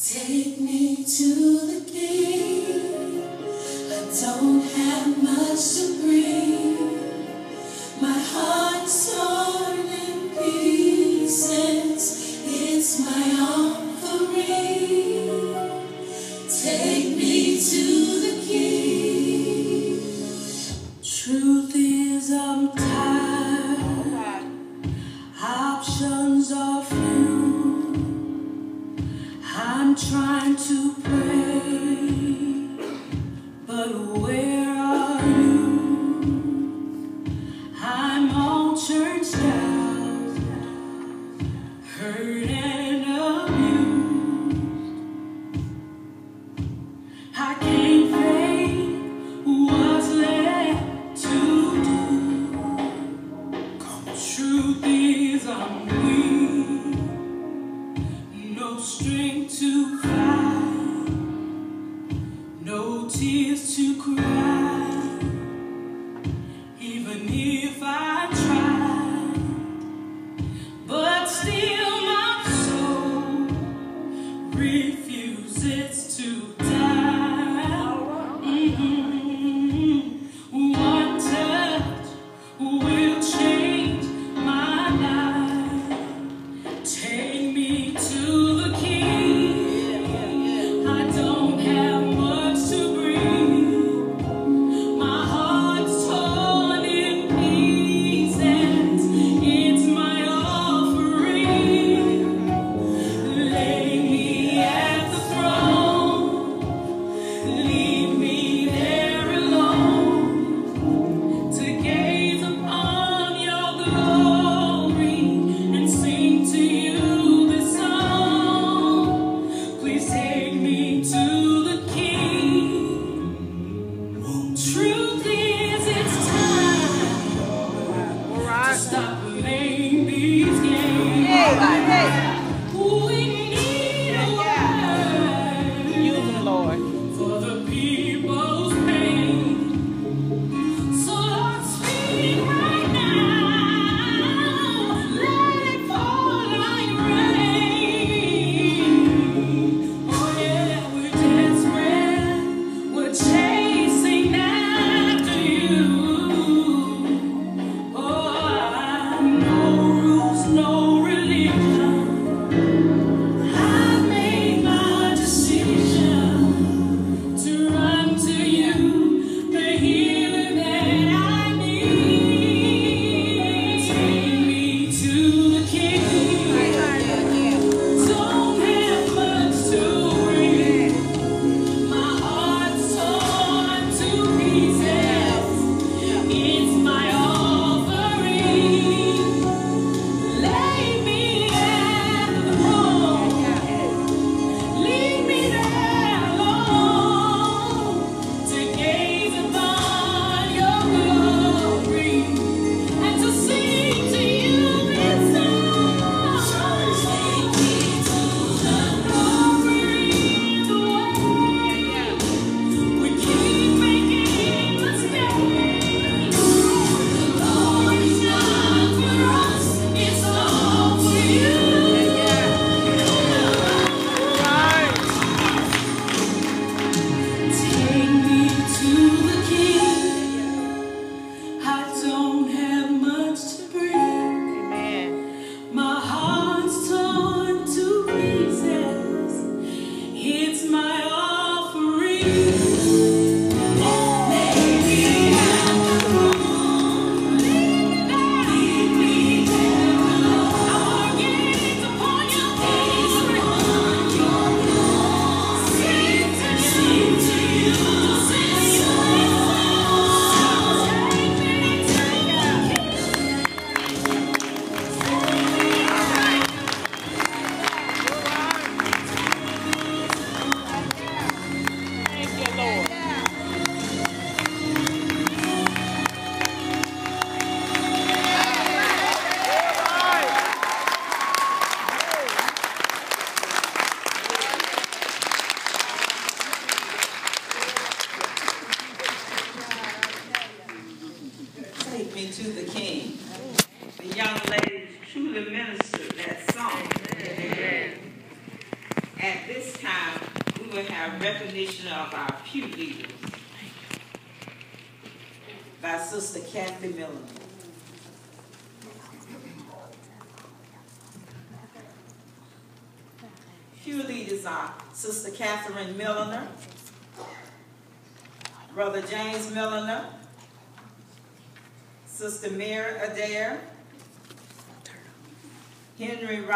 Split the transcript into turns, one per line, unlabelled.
Take me to the King. I don't have much to bring. My heart's torn in pieces. It's my offering. Take me to the King. Truth is, I'm tired. Options are few. I'm trying to pray, but where are you? I'm all churched out, hurt and abused. I can't face what's left to do. Truth is, I'm weak. No strength to fight, no tears to cry, even if I try. But still my soul refuses to die. One touch will change my life. Take me to the King. I don't have much to bring. My heart's torn in pieces. It's my offering. Lay me at the throne. Leave me there alone to gaze upon your glory and sing to you this song.
we will have recognition of our pew leaders by Sister Kathy Miller. Pew leaders are Sister Catherine Milliner, Brother James Milliner, Sister Mary Adair, Henry Roberts,